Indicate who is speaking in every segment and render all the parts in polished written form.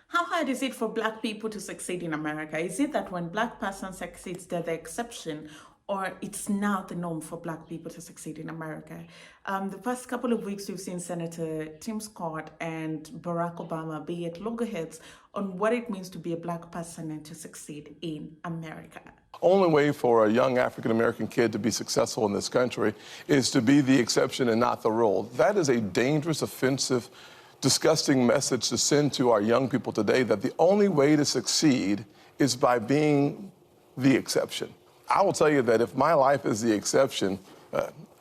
Speaker 1: How hard is it for Black people to succeed in America? Is it that when Black person succeeds, they're the exception, or it's now the norm for Black people to succeed in America? The past couple of weeks, we've seen Senator Tim Scott and Barack Obama be at loggerheads on what it means to be a Black person and to succeed in America.
Speaker 2: Only way for a young African-American kid to be successful in this country is to be the exception and not the rule. That is a dangerous, offensive, disgusting message to send to our young people today, that the only way to succeed is by being the exception. I will tell you that if my life is the exception,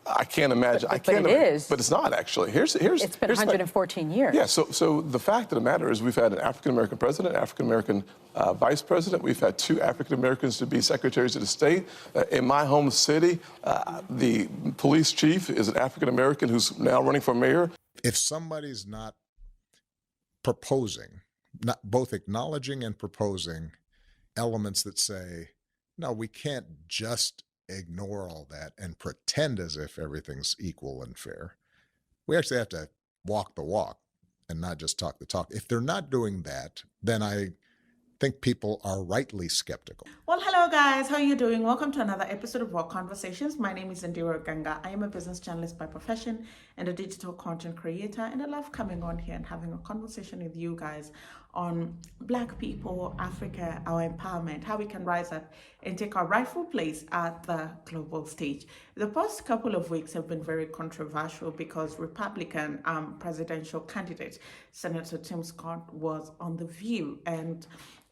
Speaker 2: I can't imagine.
Speaker 3: But it is.
Speaker 2: But it's not, actually. It's
Speaker 3: been 114 years.
Speaker 2: Yeah, so the fact of the matter is we've had an African-American president, African-American vice president. We've had 2 African-Americans to be secretaries of the state. In my home city, the police chief is an African-American who's now running for mayor.
Speaker 4: If somebody's not proposing, not both acknowledging and proposing elements that say, no, we can't just ignore all that and pretend as if everything's equal and fair. We actually have to walk the walk and not just talk the talk. If they're not doing that, then I think people are rightly skeptical.
Speaker 1: Well, hello guys, how are you doing? Welcome to another episode of Work Conversations. My name is Ondiro Oganga. I am a business journalist by profession and a digital content creator, and I love coming on here and having a conversation with you guys on Black people, Africa, our empowerment, how we can rise up and take our rightful place at the global stage. The past couple of weeks have been very controversial because Republican presidential candidate Senator Tim Scott was on The View, and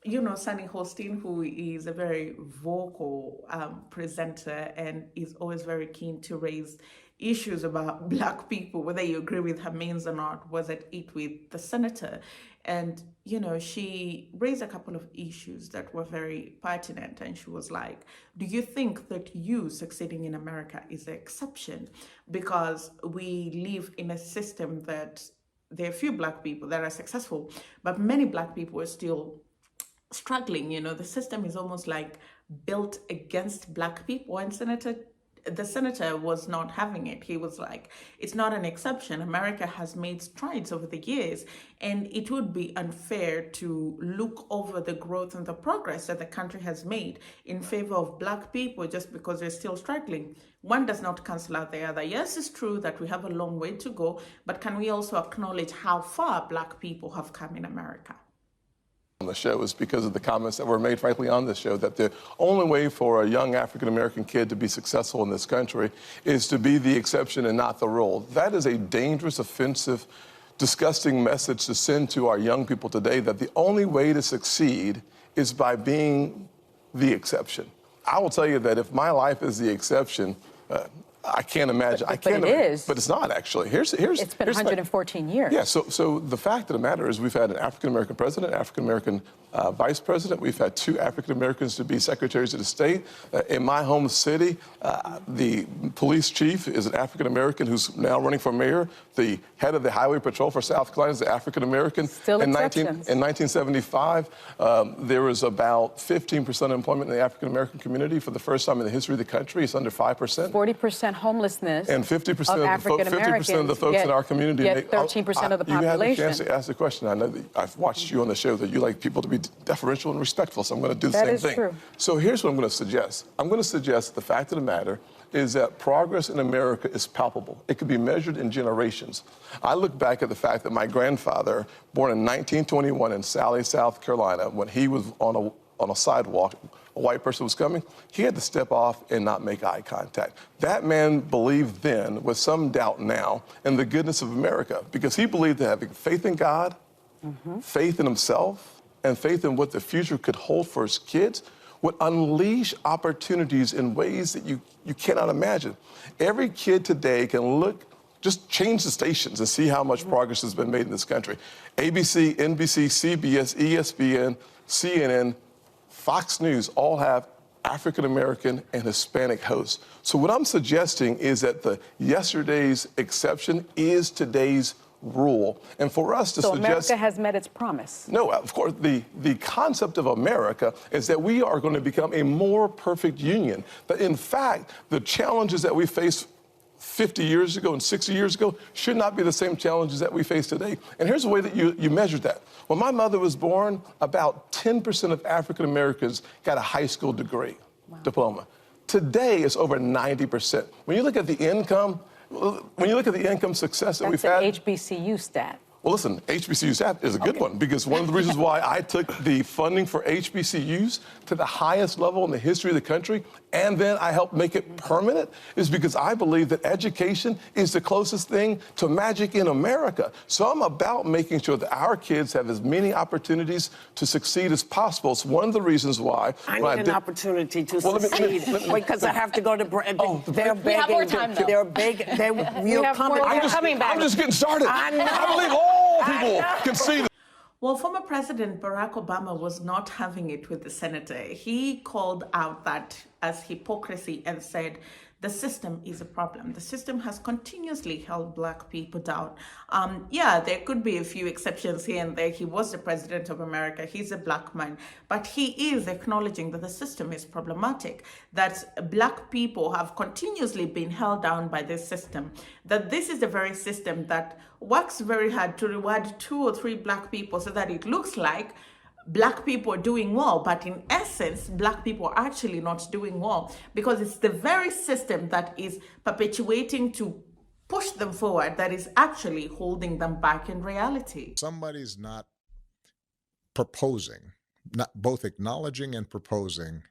Speaker 1: you know, Sunny Holstein, who is a very vocal presenter and is always very keen to raise issues about Black people, whether you agree with her means or not, was at it with the senator. And, you know, she raised a couple of issues that were very pertinent. And she was like, do you think that you succeeding in America is the exception? Because we live in a system that there are few Black people that are successful, but many Black people are still struggling. You know, the system is almost like built against Black people, and the senator was not having it. He was like, it's not an exception. America has made strides over the years, and it would be unfair to look over the growth and the progress that the country has made in favor of Black people just because they're still struggling. One does not cancel out the other. Yes, it's true that we have a long way to go, but can we also acknowledge how far Black people have come in America?
Speaker 2: On the show is because of the comments that were made, frankly, on this show, that the only way for a young African-American kid to be successful in this country is to be the exception and not the rule. That is a dangerous, offensive, disgusting message to send to our young people today, that the only way to succeed is by being the exception. I will tell you that if my life is the exception, I can't imagine.
Speaker 3: But it is.
Speaker 2: But it's not, actually. It's
Speaker 3: been 114 years.
Speaker 2: Yeah, so the fact of the matter is we've had an African-American president, African-American vice president. We've had 2 African-Americans to be secretaries of the state. In my home city, the police chief is an African-American who's now running for mayor. The head of the highway patrol for South Carolina is an African-American.
Speaker 3: Still exceptions.
Speaker 2: In 1975, there was about 15% employment in the African-American community. For the first time in the history of the country, it's under 5%.
Speaker 3: 40% homelessness.
Speaker 2: And 50%
Speaker 3: of
Speaker 2: the folks in our community
Speaker 3: get 13% of the population.
Speaker 2: You had the chance to ask the question. I know that I've watched you on the show that you like people to be deferential and respectful, so I'm going to do the same thing.
Speaker 3: That is true.
Speaker 2: So here's what I'm going to suggest. I'm going to suggest the fact of the matter is that progress in America is palpable. It can be measured in generations. I look back at the fact that my grandfather, born in 1921 in Sally, South Carolina, when he was on a sidewalk, a white person was coming, he had to step off and not make eye contact. That man believed then, with some doubt now, in the goodness of America, because he believed that having faith in God, faith in himself, and faith in what the future could hold for his kids would unleash opportunities in ways that you cannot imagine. Every kid today can look, just change the stations and see how much progress has been made in this country. ABC, NBC, CBS, ESPN, CNN, Fox News all have African-American and Hispanic hosts. So what I'm suggesting is that yesterday's exception is today's rule. And for us to suggest...
Speaker 3: So America has met its promise.
Speaker 2: No, of course, the concept of America is that we are going to become a more perfect union. But in fact, the challenges that we face 50 years ago and 60 years ago should not be the same challenges that we face today. And here's the way that you measure that. When my mother was born, about 10% of African Americans got a high school degree, diploma. Today, it's over 90%. When you look at the income, success that we've had.
Speaker 3: That's an HBCU stat.
Speaker 2: Well, listen, HBCU stat is a good one, because one of the reasons why I took the funding for HBCUs to the highest level in the history of the country, and then I helped make it permanent, is because I believe that education is the closest thing to magic in America. So I'm about making sure that our kids have as many opportunities to succeed as possible. It's one of the reasons why
Speaker 5: I need an opportunity to succeed because I have to go to break. They're begging.
Speaker 3: We have more time, though.
Speaker 5: They're begging. You're coming.
Speaker 2: I'm just getting started.
Speaker 5: I know.
Speaker 2: I believe all people can see that.
Speaker 1: Well, former President Barack Obama was not having it with the senator. He called out that as hypocrisy and said, the system is a problem. The system has continuously held Black people down. Yeah, there could be a few exceptions here and there. He was the president of America. He's a Black man. But he is acknowledging that the system is problematic, that Black people have continuously been held down by this system, that this is the very system that works very hard to reward 2 or 3 Black people so that it looks like Black people are doing well, but in essence, Black people are actually not doing well, because it's the very system that is perpetuating to push them forward that is actually holding them back in reality.
Speaker 4: Somebody's not proposing, not both acknowledging and proposing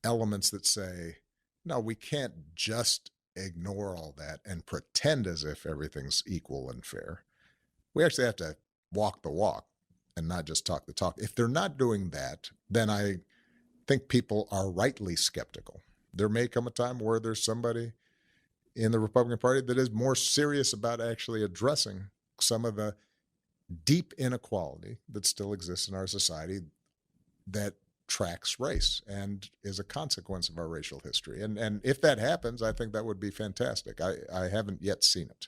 Speaker 4: elements that say, no, we can't just ignore all that and pretend as if everything's equal and fair. We actually have to walk the walk and not just talk the talk. If they're not doing that, then I think people are rightly skeptical. There may come a time where there's somebody in the Republican Party that is more serious about actually addressing some of the deep inequality that still exists in our society that tracks race and is a consequence of our racial history. And if that happens, I think that would be fantastic. I haven't yet seen it.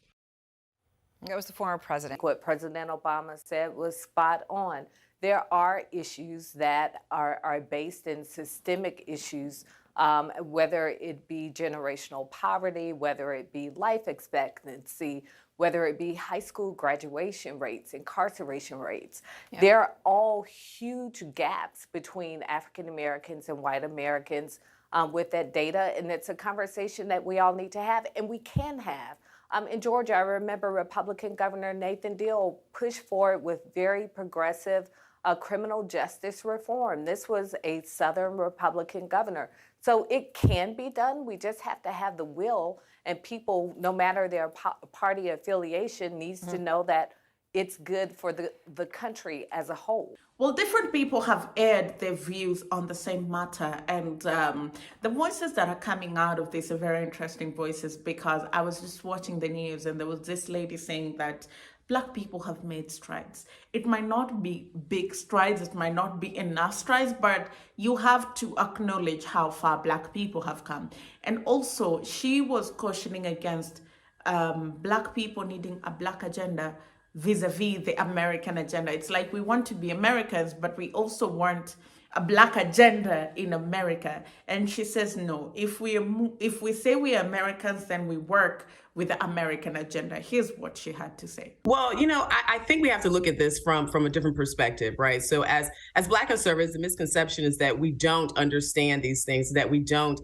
Speaker 6: That was the former president.
Speaker 7: What President Obama said was spot on. There are issues that are based in systemic issues, whether it be generational poverty, whether it be life expectancy, whether it be high school graduation rates, incarceration rates. Yeah. There are all huge gaps between African Americans and white Americans with that data, and it's a conversation that we all need to have, and we can have. In Georgia, I remember Republican Governor Nathan Deal pushed forward with very progressive criminal justice reform. This was a Southern Republican governor. So it can be done. We just have to have the will, and people, no matter their party affiliation, needs to know that it's good for the country as a whole.
Speaker 1: Well, different people have aired their views on the same matter, and the voices that are coming out of this are very interesting voices, because I was just watching the news and there was this lady saying that Black people have made strides. It might not be big strides, it might not be enough strides, but you have to acknowledge how far Black people have come. And also, she was cautioning against Black people needing a Black agenda vis-a-vis the American agenda. It's like we want to be Americans, but we also want a Black agenda in America. And she says, no, if we say we are Americans, then we work with the American agenda. Here's what she had to say.
Speaker 8: Well, you know, I think we have to look at this from a different perspective, right? So as Black conservatives, the misconception is that we don't understand these things, that we don't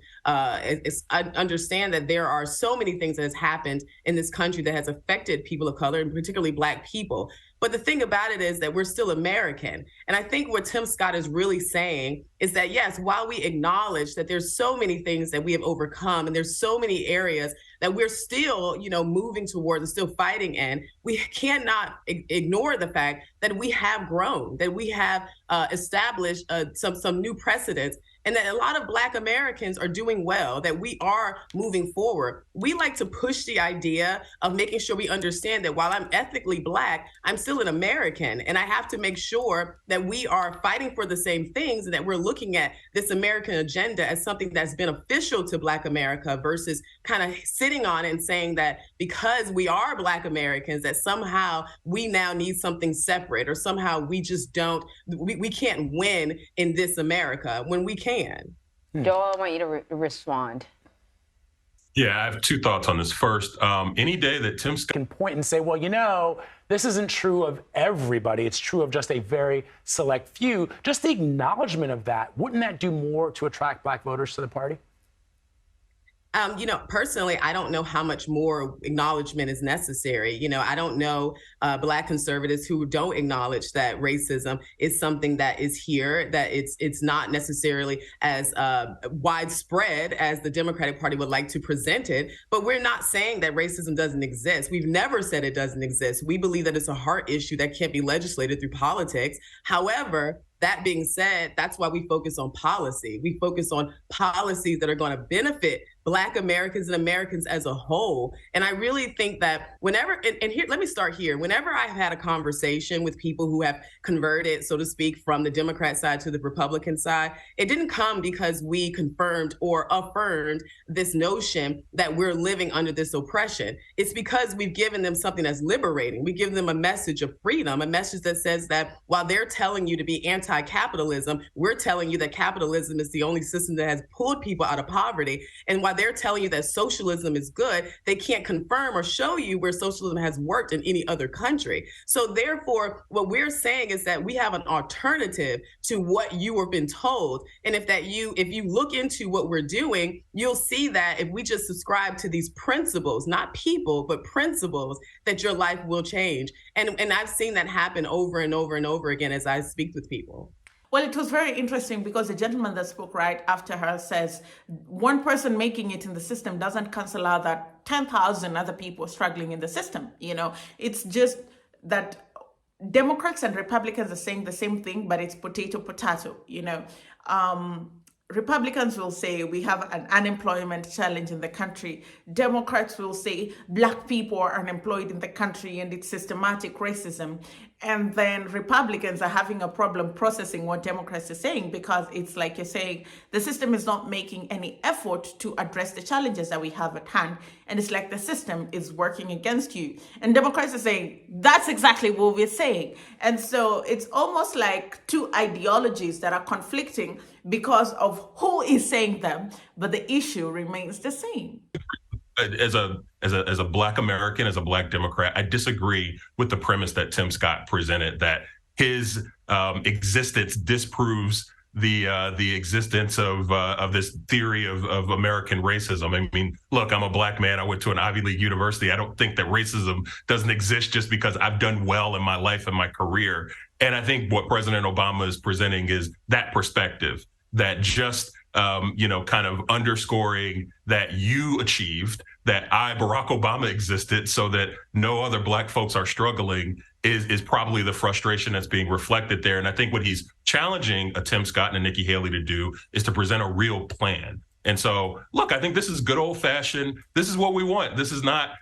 Speaker 8: understand that there are so many things that has happened in this country that has affected people of color, and particularly Black people. But the thing about it is that we're still American. And I think what Tim Scott is really saying is that, yes, while we acknowledge that there's so many things that we have overcome, and there's so many areas that we're still, you know, moving towards and still fighting in, we cannot ignore the fact that we have grown, that we have established some new precedents, and that a lot of Black Americans are doing well, that we are moving forward. We like to push the idea of making sure we understand that while I'm ethnically Black, I'm still an American, and I have to make sure that we are fighting for the same things, and that we're looking at this American agenda as something that's beneficial to Black America versus kind of sitting on it and saying that because we are Black Americans, that somehow we now need something separate, or somehow we just don't, we can't win in this America when we can.
Speaker 9: Joel, I want you to respond. Yeah, I have two thoughts on this. First, any day that Tim Scott
Speaker 10: can point and say, well, you know, this isn't true of everybody. It's true of just a very select few. Just the acknowledgement of that, wouldn't that do more to attract Black voters to the party?
Speaker 8: Personally, I don't know how much more acknowledgement is necessary. I don't know Black conservatives who don't acknowledge that racism is something that is here, that it's not necessarily as widespread as the Democratic Party would like to present it. But we're not saying that racism doesn't exist. We've never said it doesn't exist. We believe that it's a heart issue that can't be legislated through politics. However, that being said, that's why we focus on policy. We focus on policies that are going to benefit Black Americans and Americans as a whole. And I really think that whenever, and here, let me start here. Whenever I've had a conversation with people who have converted, so to speak, from the Democrat side to the Republican side, it didn't come because we confirmed or affirmed this notion that we're living under this oppression. It's because we've given them something that's liberating. We give them a message of freedom, a message that says that while they're telling you to be anti-capitalism, we're telling you that capitalism is the only system that has pulled people out of poverty. And while they're telling you that socialism is good, they can't confirm or show you where socialism has worked in any other country. So therefore, what we're saying is that we have an alternative to what you have been told. And if you look into what we're doing, you'll see that if we just subscribe to these principles, not people, but principles, that your life will change. And I've seen that happen over and over and over again as I speak with people.
Speaker 1: Well, it was very interesting because the gentleman that spoke right after her says one person making it in the system doesn't cancel out that 10,000 other people struggling in the system. It's just that Democrats and Republicans are saying the same thing, but it's potato. Republicans will say we have an unemployment challenge in the country. Democrats will say Black people are unemployed in the country and it's systematic racism. And then Republicans are having a problem processing what Democrats are saying because it's like you're saying the system is not making any effort to address the challenges that we have at hand. And it's like the system is working against you. And Democrats are saying that's exactly what we're saying. And so it's almost like two ideologies that are conflicting because of who is saying them, but the issue remains the same.
Speaker 9: As a Black American, as a Black Democrat, I disagree with the premise that Tim Scott presented, that his existence disproves the existence of this theory of American racism. I mean, look, I'm a Black man. I went to an Ivy League university. I don't think that racism doesn't exist just because I've done well in my life and my career. And I think what President Obama is presenting is that perspective, that just kind of underscoring that you achieved, that Barack Obama existed so that no other Black folks are struggling is probably the frustration that's being reflected there. And I think what he's challenging Tim Scott and Nikki Haley to do is to present a real plan. And so, look, I think this is good old fashioned. This is what we want. This is not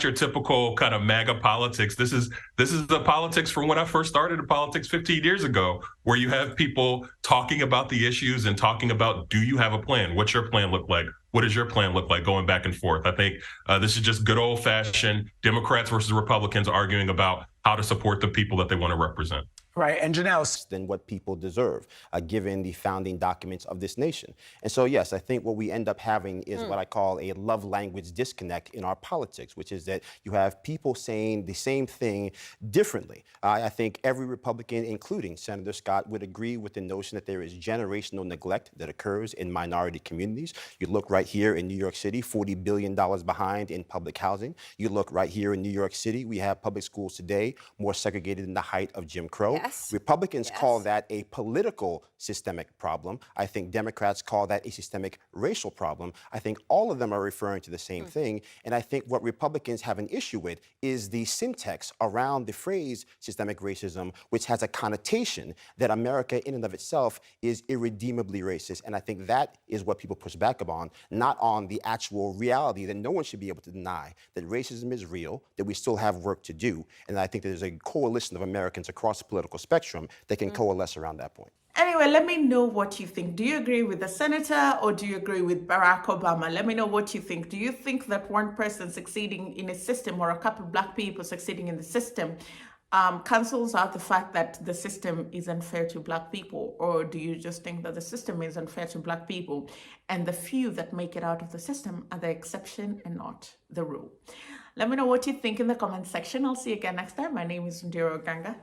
Speaker 9: your typical kind of MAGA politics. This is the politics from when I first started in politics 15 years ago, where you have people talking about the issues and talking about, do you have a plan? What's your plan look like? What does your plan look like, going back and forth? I think this is just good old fashioned Democrats versus Republicans arguing about how to support the people that they want to represent.
Speaker 10: Right, and Janelle,
Speaker 11: than what people deserve, given the founding documents of this nation. And so, yes, I think what we end up having is what I call a love language disconnect in our politics, which is that you have people saying the same thing differently. I think every Republican, including Senator Scott, would agree with the notion that there is generational neglect that occurs in minority communities. You look right here in New York City, $40 billion behind in public housing. You look right here in New York City, we have public schools today more segregated than the height of Jim Crow.
Speaker 6: Yes.
Speaker 11: Republicans call that a political systemic problem. I think Democrats call that a systemic racial problem. I think all of them are referring to the same thing. And I think what Republicans have an issue with is the syntax around the phrase systemic racism, which has a connotation that America in and of itself is irredeemably racist. And I think that is what people push back upon, not on the actual reality that no one should be able to deny, that racism is real, that we still have work to do. And I think there's a coalition of Americans across the political spectrum that can coalesce around that point.
Speaker 1: Anyway, let me know what you think. Do you agree with the senator or do you agree with Barack Obama? Let me know what you think. Do you think that one person succeeding in a system or a couple of Black people succeeding in the system cancels out the fact that the system is unfair to Black people? Or do you just think that the system is unfair to Black people and the few that make it out of the system are the exception and not the rule? Let me know what you think in the comment section. I'll see you again next time. My name is Ondiro Oganga.